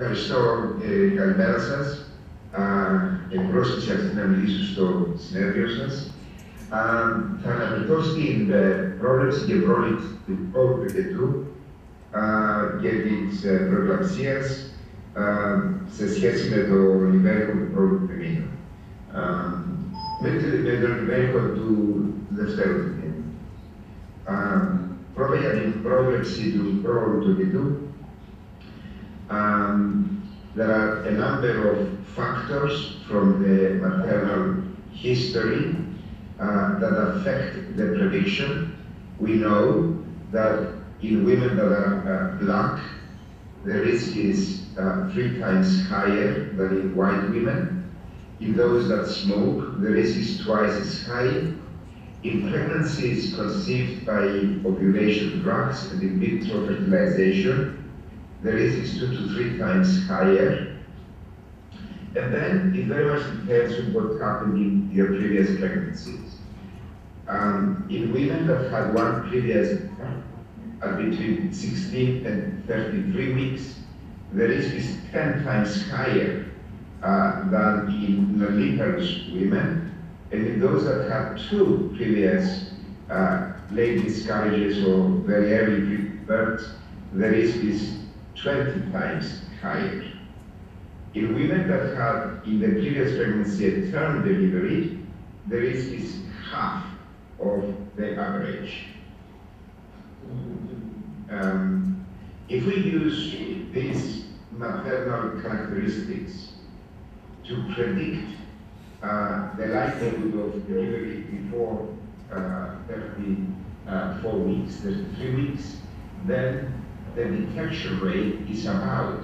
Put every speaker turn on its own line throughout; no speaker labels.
Ευχαριστώ, καλημέρα σας. Εκπρόσωπη αυτή να μιλήσω στο συνέδριο σας. Θα αναφερθώ στην πρόβλεψη και πρόληψη του προγεννητικού και της προεκλαψίας σε σχέση με το ημέρικο του πρώτου τριμήνου. Με το ημέρικο του δευτέρου τριμήνου. Πρώτα για την πρόβλεψη του προγεννητικού. There are a number of factors from the maternal history that affect the prediction. We know that in women that are black, the risk is 3 times higher than in white women. In those that smoke, the risk is twice as high. In pregnancies conceived by ovulation drugs and in vitro fertilization, the risk is 2 to 3 times higher. And then it very much depends on what happened in your previous pregnancies. In women that had one previous between 16 and 33 weeks, the risk is 10 times higher than in nulliparous women. And in those that had 2 previous late miscarriages or very early births, the risk is 20 times higher. In women that had in the previous pregnancy a term delivery, the risk is half of the average. If we use these maternal characteristics to predict the likelihood of delivery before 34 weeks, 33 weeks, then the detection rate is about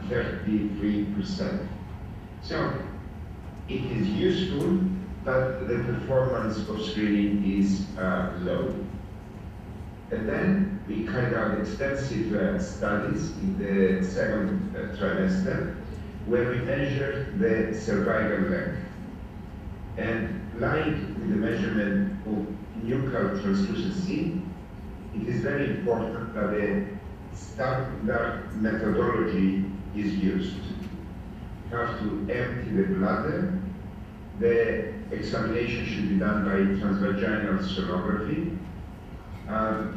33%. So it is useful, but the performance of screening is low. And then we carried out extensive studies in the second trimester, where we measured the cervical length. And like with the measurement of nuchal translucency, it is very important that a standard methodology is used. You have to empty the bladder. The examination should be done by transvaginal sonography.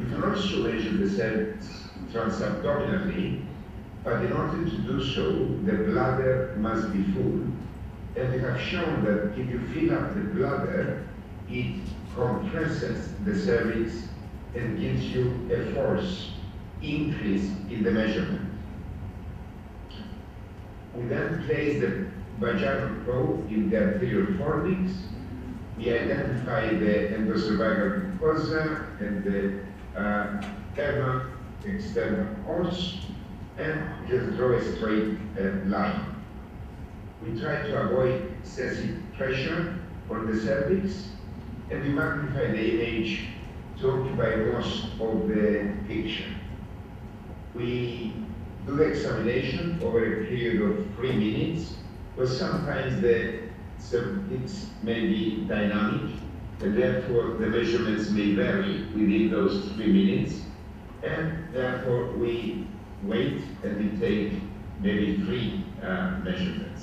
You can also measure the cells transabdominally, but in order to do so, the bladder must be full. And we have shown that if you fill up the bladder, it compresses the cervix and gives you a force increase in the measurement. We then place the vaginal probe in the anterior fornix. We identify the endocervical mucosa and the internal external os, and just draw a straight line. We try to avoid excessive pressure on the cervix, and we magnify the image to occupy most of the picture. We do the examination over a period of 3 minutes, but sometimes the cervix may be dynamic, and therefore the measurements may vary within those 3 minutes, and therefore we wait and we take maybe 3 measurements.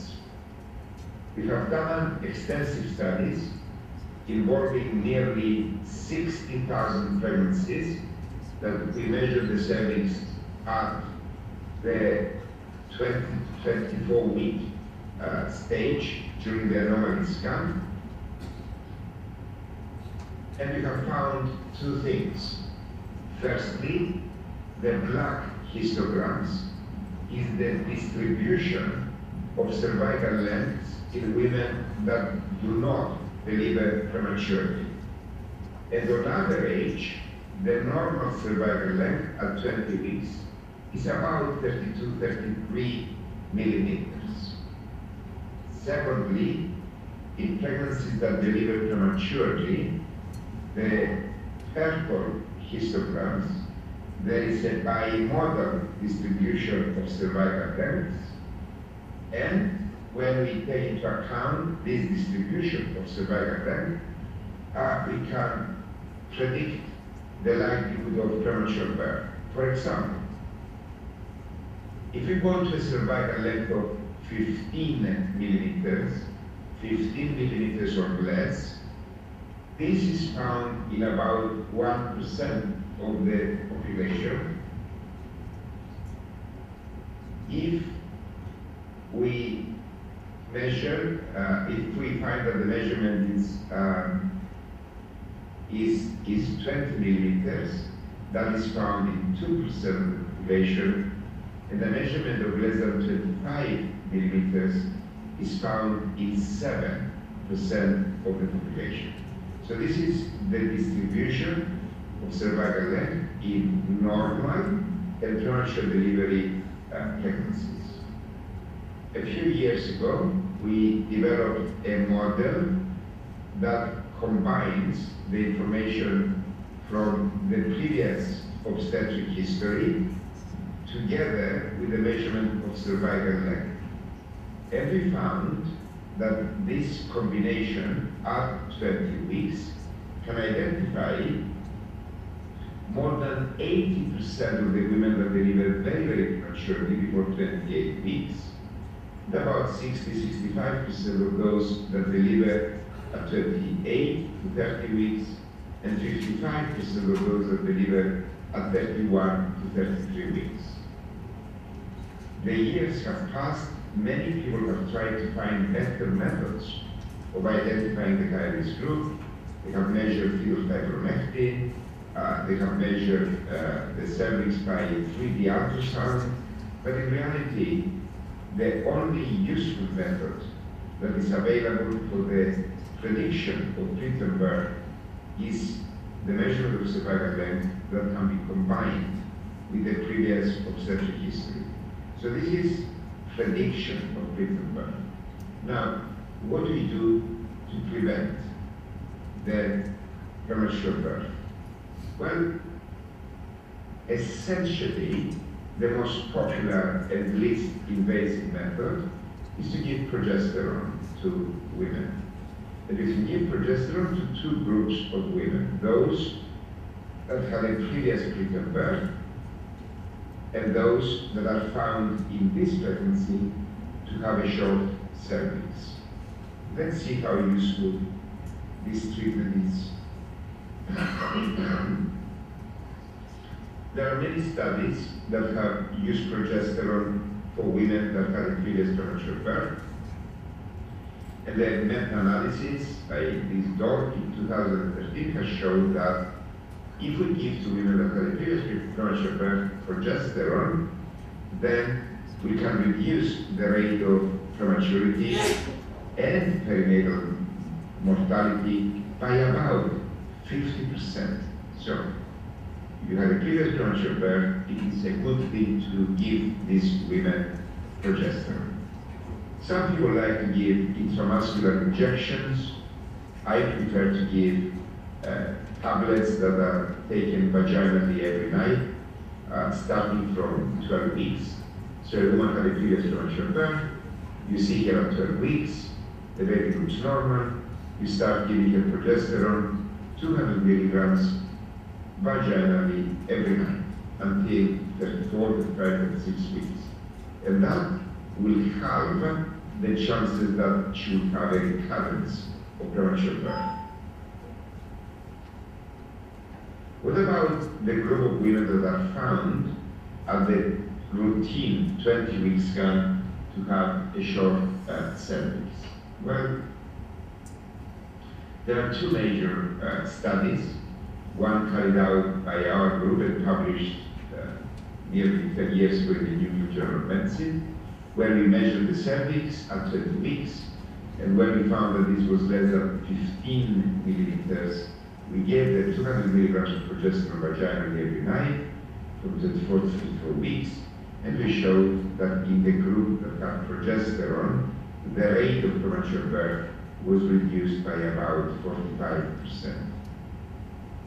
We have done extensive studies involving nearly 60,000 pregnancies that we measure the cervix at the 20 to 24 week stage during the anomaly scan. And we have found 2 things. Firstly, the black histograms is the distribution of cervical lengths in women that do not deliver prematurely. And on average, the normal cervical length at 20 weeks is about 32-33 millimeters. Secondly, in pregnancies that deliver prematurely, the purple histograms, there is a bimodal distribution of cervical lengths, and when we take into account this distribution of cervical length, we can predict the likelihood of premature birth. For example, If we go to a cervical length of 15 millimeters or less, this is found in about 1% of the population. If we measure, if we find that the measurement is 20 millimeters, that is found in 2% of the population, and the measurement of less than 25 millimeters is found in 7% of the population. So this is the distribution of cervical length in normal and premature delivery pregnancies. A few years ago, we developed a model that combines the information from the previous obstetric history together with the measurement of cervical length. And we found that this combination at 20 weeks can identify more than 80% of the women that deliver very, very prematurely before 28 weeks, and about 60–65% of those that deliver at 28 to 30 weeks, and 55% of those that deliver at 31 to 33 weeks. The years have passed. Many people have tried to find better methods of identifying the high-risk group. They have measured fetal fibronectin. They have measured the cervix by 3D ultrasound. But in reality, the only useful method that is available for the prediction of preterm birth is the measurement of cervical length that can be combined with the previous obstetric history. So this is prediction of preterm birth. Now, what do we do to prevent the premature birth? Well, essentially, the most popular and least invasive method is to give progesterone to women. And we can give progesterone to two groups of women: those that had a previous preterm birth and those that are found in this pregnancy to have a short cervix. Let's see how useful this treatment is. There are many studies that have used progesterone for women that had a previous premature birth. And the meta-analysis by this dog in 2013 has shown that if we give to women that had a previous premature birth progesterone, then we can reduce the rate of prematurity and perinatal mortality by about 50%. So, if you had a previous premature birth, it is a good thing to give these women progesterone. Some people like to give intramuscular injections. I prefer to give tablets that are taken vaginally every night, starting from 12 weeks. So a woman had a previous premature birth, you see her at 12 weeks, the baby looks normal, you start giving her progesterone, 200 milligrams vaginally every night until 34, 35, 36 weeks. And that will halve the chances that she will have a recurrence of premature birth. What about the group of women that are found at the routine 20-week scan to have a short cervix? Well, there are two major studies. One carried out by our group and published nearly 10 years ago in the New England Journal of Medicine, where we measured the cervix at 20 weeks, and when we found that this was less than 15 millimeters, we gave them 200 milligrams of progesterone vaginally every night from 24 to 54 weeks, and we showed that in the group that had progesterone, the rate of premature birth was reduced by about 45%.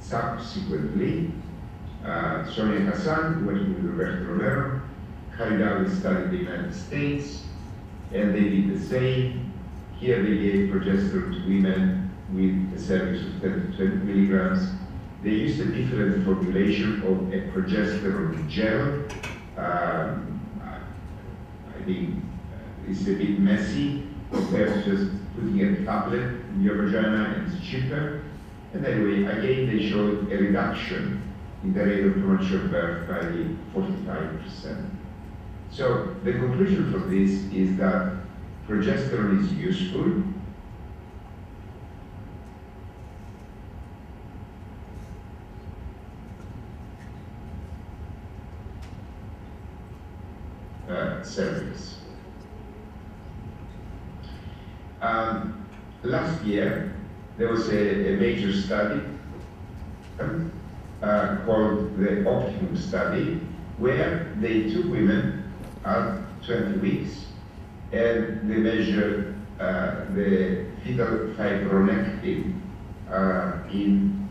Subsequently, Sonia Hassan, working with Roberto Romero, carried out a study in the United States, and they did the same. Here they gave progesterone to women with a cervix of 10 to 20 milligrams. They used a different formulation of a progesterone gel. it's a bit messy compared to just putting a tablet in your vagina, and it's cheaper. And anyway, again, they showed a reduction in the rate of premature birth by 45%. So the conclusion from this is that progesterone is useful. Cervix. Last year, there was a major study called the Optimum study, where they took women at 20 weeks and they measured the fetal fibronectin in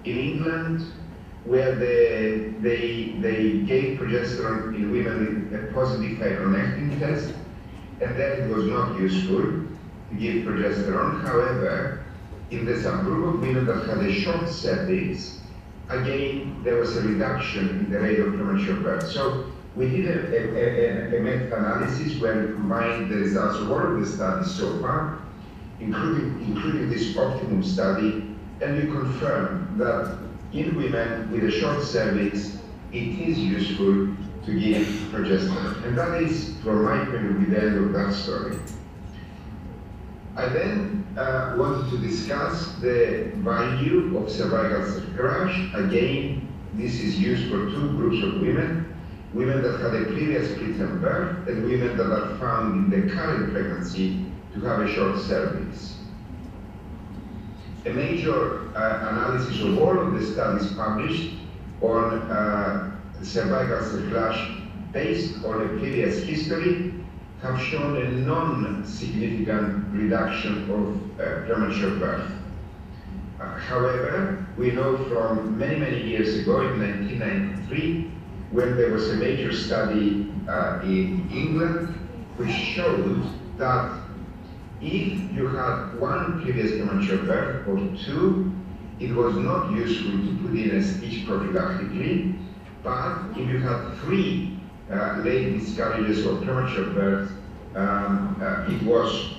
England, where they gave progesterone in women with a positive fibronectin test, and then it was not useful to give progesterone. However, in the subgroup of women that had a short cervix, again, there was a reduction in the rate of premature birth. So we did a meta-analysis where we combined the results of all of the studies so far, including this Optimum study, and we confirmed that in women with a short cervix, it is useful to give progesterone. And that is, from my point of view, the end of that story. I then wanted to discuss the value of cervical self-crush. Again, this is used for two groups of women: women that had a previous preterm birth and women that are found in the current pregnancy to have a short cervix. A major analysis of all of the studies published on cervical self-crush based on a previous history have shown a non-significant reduction of premature birth. However, we know from many years ago, in 1993, when there was a major study in England which showed that if you had one previous premature birth or two, it was not useful to put in a stitch prophylactically, but if you had three late miscarriages or premature birth, it was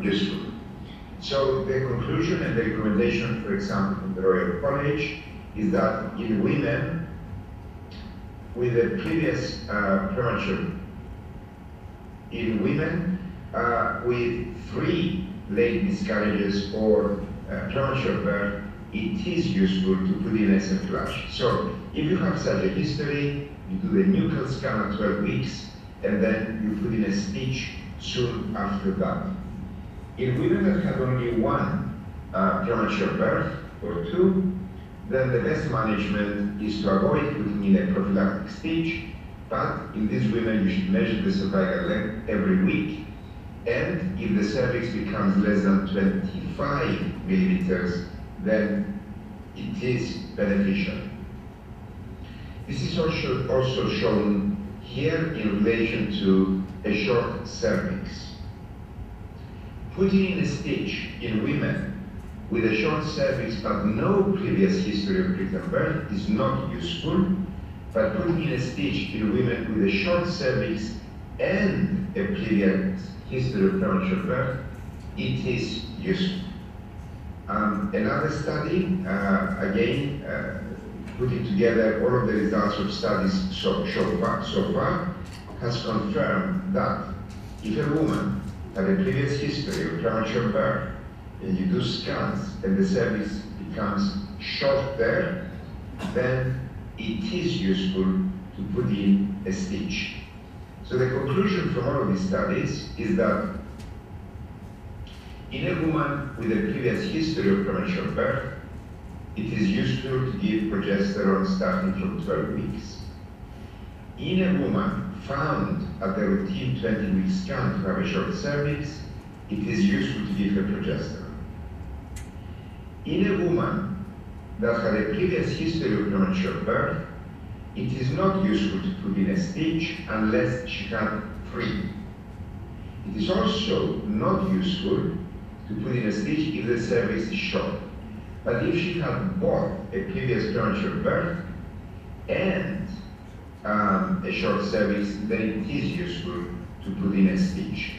useful. So the conclusion and the recommendation, for example, from the Royal College, is that in women with a previous premature, in women with three late miscarriages or premature birth, it is useful to put in a self-crush. So if you have such a history, you do the nuchal scan at 12 weeks, and then you put in a stitch soon after that. In women that had only one premature birth or two, then the best management is to avoid putting in a prophylactic stitch, but in these women you should measure the cervical length every week, and if the cervix becomes less than 25 millimeters, then it is beneficial. This is also shown here in relation to a short cervix. Putting in a stitch in women with a short cervix but no previous history of preterm birth is not useful, but putting in a stitch in women with a short cervix and a previous history of premature birth, it is useful. Another study, again, putting together all of the results of studies so far, has confirmed that if a woman had a previous history of premature birth and you do scans and the cervix becomes shorter, then it is useful to put in a stitch. So the conclusion from all of these studies is that in a woman with a previous history of premature birth, it is useful to give progesterone starting from 12 weeks. In a woman found at the routine 20-week scan to have a short cervix, it is useful to give her progesterone. In a woman that had a previous history of premature birth, it is not useful to put in a stitch unless she had three. It is also not useful to put in a stitch if the cervix is short. But if she had both a previous premature birth and a short cervix, then it is useful to put in a stitch.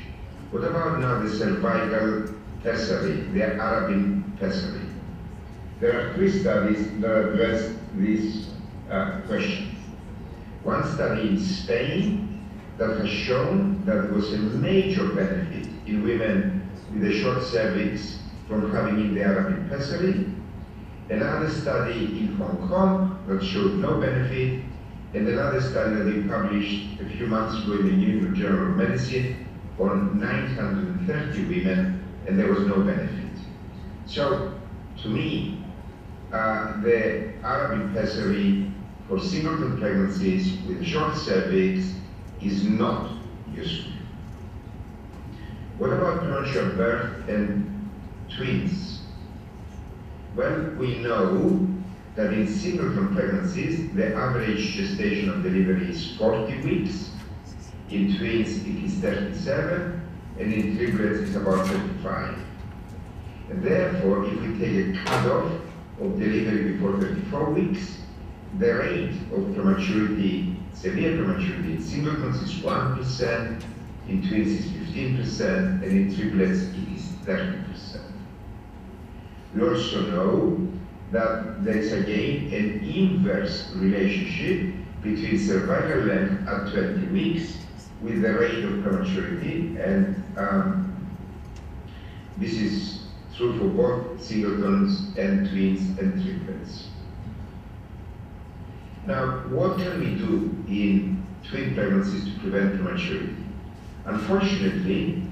What about now the cervical pessary, the Arabin pessary? There are 3 studies that address these questions. One study in Spain that has shown that there was a major benefit in women with a short cervix from having in the Arabin pessary. Another study in Hong Kong that showed no benefit, and another study that we published a few months ago in the New England Journal of Medicine on 930 women, and there was no benefit. So, to me, the Arabin pessary for singleton pregnancies with short cervix is not useful. What about premature birth and twins? Well, we know that in singleton pregnancies, the average gestation of delivery is 40 weeks. In twins, it is 37, and in triplets, it's about 35. And therefore, if we take a cutoff of delivery before 34 weeks, the rate of prematurity, severe prematurity in singletons is 1%, in twins is 15%, and in triplets, it is 30%. We also know that there is again an inverse relationship between cervical length at 20 weeks with the rate of prematurity, and this is true for both singletons and twins and triplets. Now, what can we do in twin pregnancies to prevent prematurity? Unfortunately,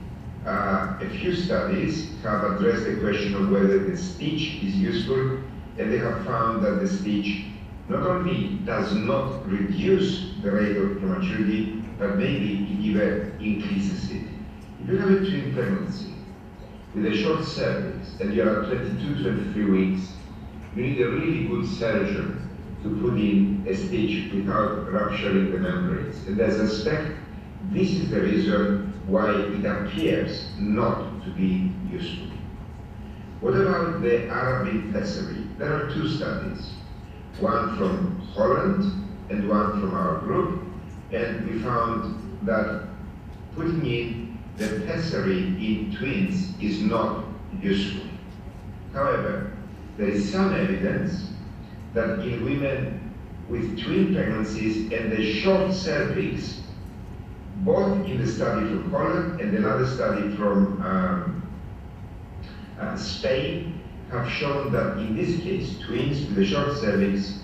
a few studies have addressed the question of whether the stitch is useful, and they have found that the stitch not only does not reduce the rate of prematurity, but maybe it even increases it. If you have a twin pregnancy with a short cervix and you are at 22, 23 weeks, you need a really good surgeon to put in a stitch without rupturing the membranes. And I suspect this is the reason why it appears not to be useful. What about the Arabin pessary? There are 2 studies, one from Holland and one from our group, and we found that putting in the pessary in twins is not useful. However, there is some evidence that in women with twin pregnancies and a short cervix, both in the study from Holland and another study from Spain, have shown that in this case, twins with a short cervix,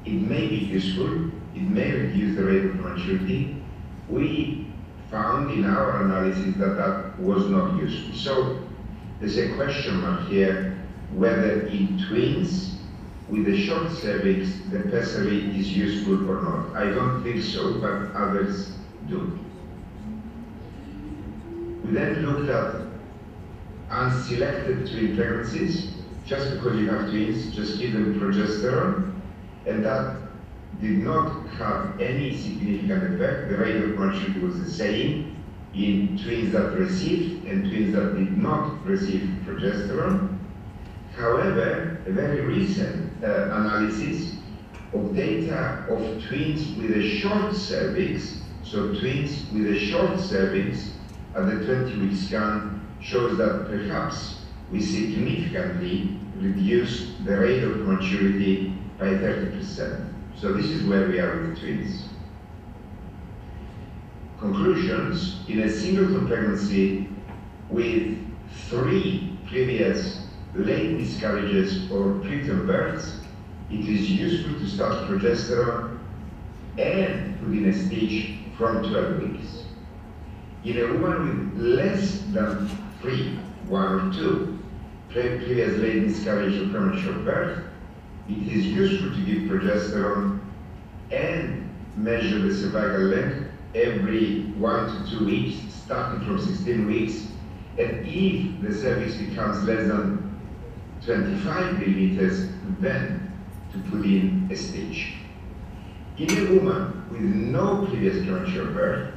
it may be useful, it may reduce the rate of prematurity. We found in our analysis that that was not useful. So there's a question mark here whether in twins with a short cervix the pessary is useful or not. I don't think so, but others do. We then looked at unselected twin pregnancies. Just because you have twins, just give them progesterone, and that did not have any significant effect. The rate of prematurity was the same in twins that received and twins that did not receive progesterone. However, a very recent analysis of data of twins with a short cervix, so twins with a short cervix at the 20-week scan, shows that perhaps we significantly reduced the rate of prematurity by 30%. So this is where we are with twins. Conclusions: in a singleton pregnancy with 3 previous late miscarriages or preterm births, it is useful to start progesterone and put in a stitch from 12 weeks. In a woman with less than 3, 1 or 2, previous late miscarriage or premature birth, it is useful to give progesterone and measure the cervical length every 1 to 2 weeks, starting from 16 weeks. And if the cervix becomes less than 25 millimeters, then to put in a stitch. In a woman with no previous premature birth,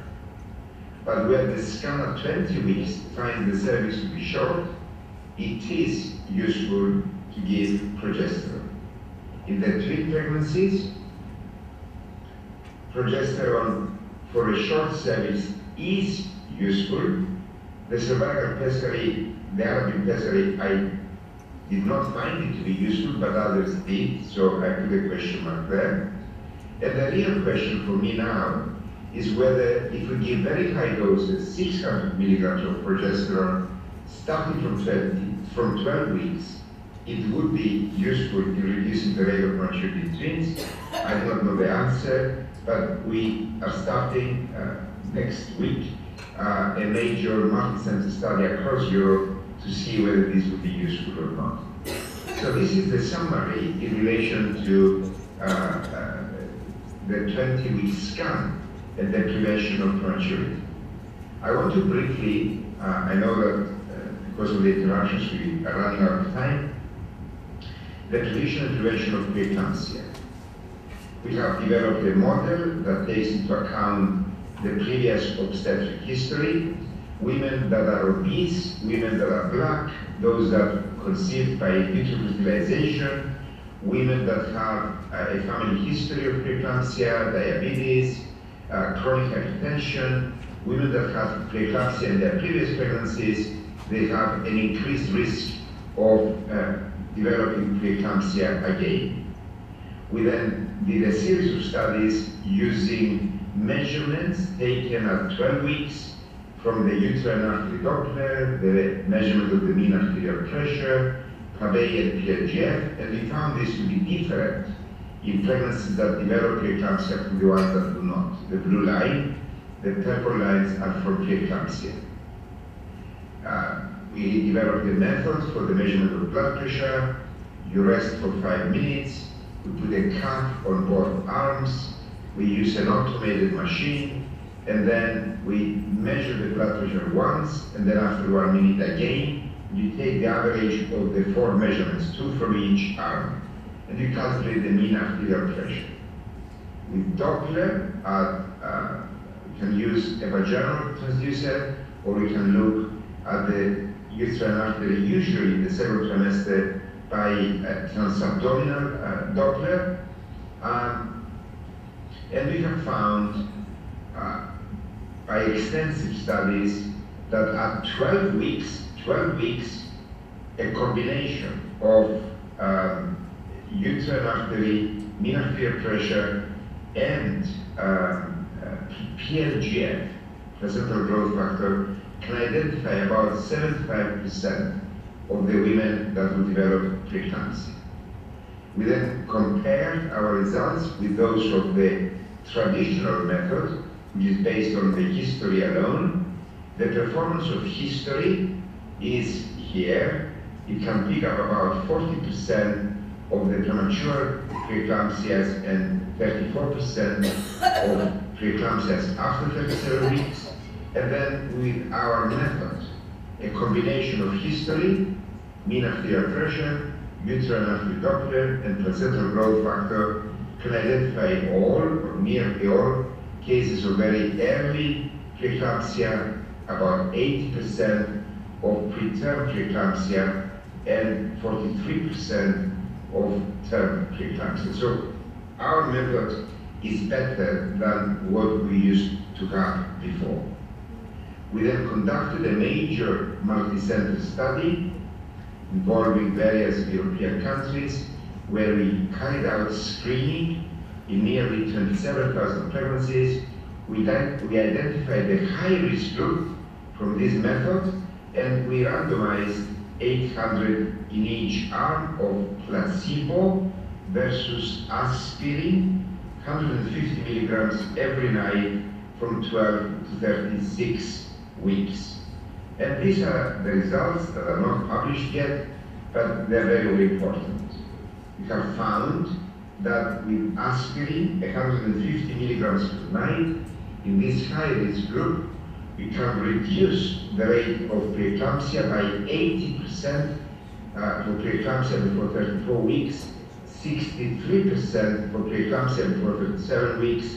but where the scan at 20 weeks finds the cervix to be short, it is useful to give progesterone. In the twin pregnancies, progesterone for a short cervix is useful. The cervical pessary, the Arabic pessary, I did not find it to be useful, but others did, so I put a question mark there. And the real question for me now is whether if we give very high doses, 600 milligrams of progesterone, starting from 12 weeks, it would be useful in reducing the rate of prematurity in twins. I do not know the answer, but we are starting next week a major multi-center study across Europe to see whether this would be useful or not. So this is the summary in relation to the 20-week scan and the prevention of prematurity. I want to briefly, I know that because of the interruptions we are running out of time, the traditional prevention of preeclampsia. We have developed a model that takes into account the previous obstetric history, women that are obese, women that are black, those that conceived by in vitro fertilization, women that have a family history of preeclampsia, diabetes, chronic hypertension, women that have preeclampsia in their previous pregnancies, they have an increased risk of developing preeclampsia again. We then did a series of studies using measurements taken at 12 weeks from the uterine artery Doppler, the measurement of the mean arterial pressure, Cabet and PLGF, and we found this to be different in pregnancies that develop preeclampsia from the ones that do not. The blue line, the purple lines are from preeclampsia. We developed a method for the measurement of blood pressure. You rest for 5 minutes. We put a cuff on both arms. We use an automated machine, and then we measure the blood pressure once, and then after 1 minute again. You take the average of the 4 measurements, 2 from each arm, and you calculate the mean arterial pressure. With Doppler, you can use a vaginal transducer, or you can look at the uterine artery, usually in the second trimester, by transabdominal Doppler. And we have found by extensive studies that at 12 weeks, a combination of uterine artery, mean arterial pressure, and PLGF, placental growth factor, can identify about 75% of the women that will develop preeclampsia. We then compared our results with those of the traditional method, which is based on the history alone. The performance of history is here. It can pick up about 40% of the premature preeclampsias and 34% of preeclampsias after 37 weeks. And then with our method, a combination of history, mean arterial pressure, uterine artery Doppler, and placental growth factor can identify all or nearly all cases of very early preeclampsia, about 80% of preterm preeclampsia, and 43% of term preeclampsia. So our method is better than what we used to have before. We then conducted a major multi-center study involving various European countries, where we carried out screening in nearly 27,000 pregnancies. We identified the high-risk group from this method, and we randomized 800 in each arm of placebo versus aspirin, 150 milligrams every night from 12 to 36 weeks. And these are the results that are not published yet, but they're very, very important. We have found that with aspirin, 150 milligrams per night, in this high-risk group, we can reduce the rate of preeclampsia by 80% for preeclampsia before 34 weeks, 63% for preeclampsia before 37 weeks,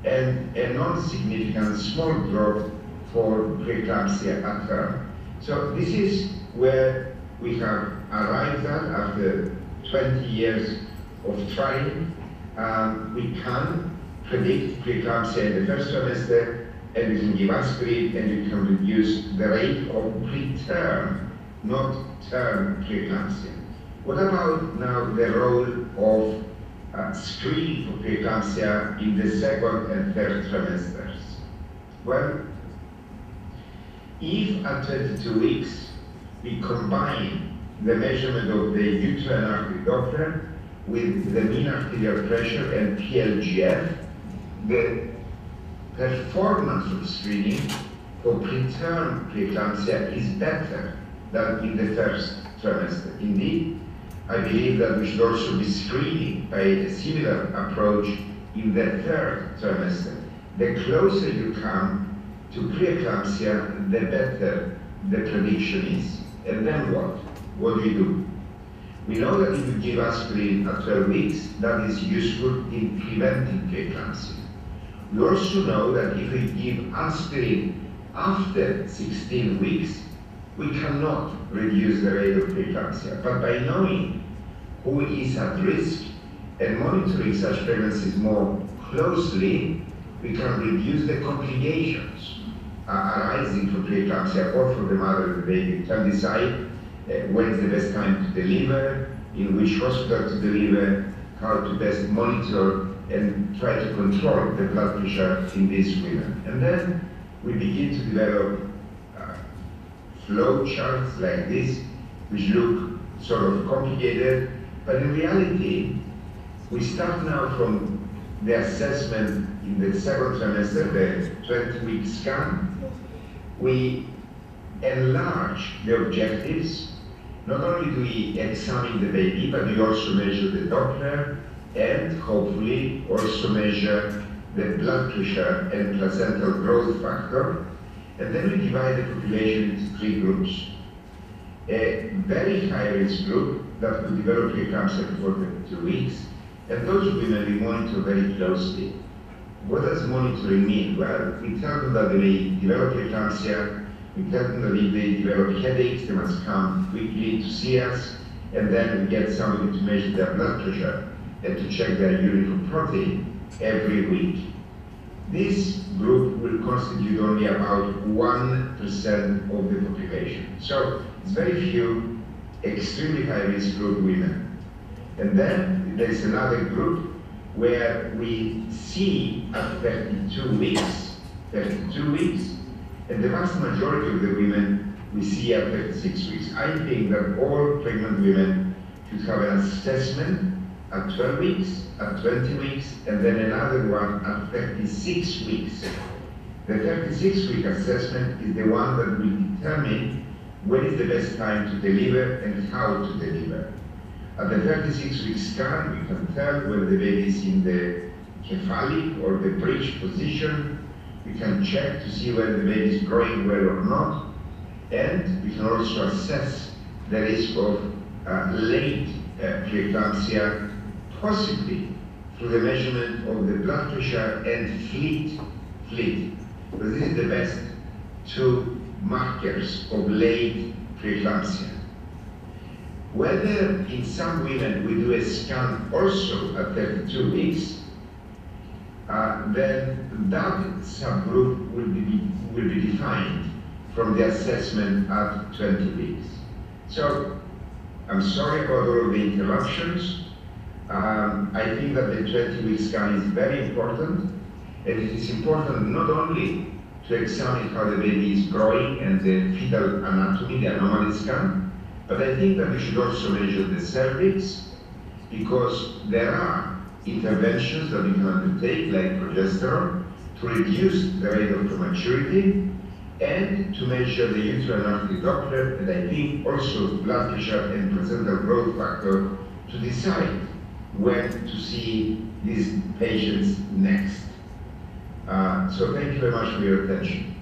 and a non-significant small drop for preeclampsia at term. So this is where we have arrived at after 20 years of trying. We can predict preeclampsia in the first trimester, and we can give aspirin, and we can reduce the rate of preterm, not term preeclampsia. What about now the role of screening for preeclampsia in the second and third trimesters? Well, if at 22 weeks we combine the measurement of the uterine artery Doppler with the mean arterial pressure and PLGF, the performance of screening for preterm preeclampsia is better than in the first trimester. Indeed, I believe that we should also be screening by a similar approach in the third trimester. The closer you come to preeclampsia, the better the prediction is. And then what? What do we do? We know that if you give aspirin at 12 weeks, that is useful in preventing preeclampsia. We also know that if we give aspirin after 16 weeks, we cannot reduce the rate of preeclampsia. But by knowing who is at risk and monitoring such pregnancies more closely, we can reduce the complications arising from preeclampsia or from the mother and the baby. We can decide when is the best time to deliver, in which hospital to deliver, how to best monitor and try to control the blood pressure in these women. And then we begin to develop flow charts like this, which look sort of complicated, but in reality, we start now from the assessment in the second trimester, the 20-week scan. We enlarge the objectives. Not only do we examine the baby, but we also measure the Doppler and hopefully also measure the blood pressure and placental growth factor. And then we divide the population into 3 groups. A very high-risk group that could develop preeclampsia before 22 weeks, and those women we monitor very closely. What does monitoring mean? Well, we tell them that they may develop preeclampsia, we tell them that if they develop headaches, they must come quickly to see us, and then we get somebody to measure their blood pressure and to check their urine for protein every week. This group will constitute only about 1% of the population. So it's very few extremely high-risk group women. And then there's another group where we see at 32 weeks, and the vast majority of the women we see at 36 weeks. I think that all pregnant women should have an assessment at 12 weeks, at 20 weeks, and then another one at 36 weeks. The 36-week assessment is the one that will determine when is the best time to deliver and how to deliver. At the 36-week scan, we can tell whether the baby is in the cephalic or the bridge position. We can check to see whether the baby is growing well or not. And we can also assess the risk of late preeclampsia, possibly through the measurement of the blood pressure and fleet. Because this is the best 2 markers of late preeclampsia. Whether in some women we do a scan also at 32 weeks, then that subgroup will be defined from the assessment at 20 weeks. So I'm sorry about all of the interruptions. I think that the 20-week scan is very important, and it is important not only to examine how the baby is growing and the fetal anatomy, the anomaly scan, but I think that we should also measure the cervix, because there are interventions that we can undertake, like progesterone, to reduce the rate of prematurity, and to measure the uterine artery Doppler, and I think also blood pressure and placental growth factor to decide when to see these patients next. So thank you very much for your attention.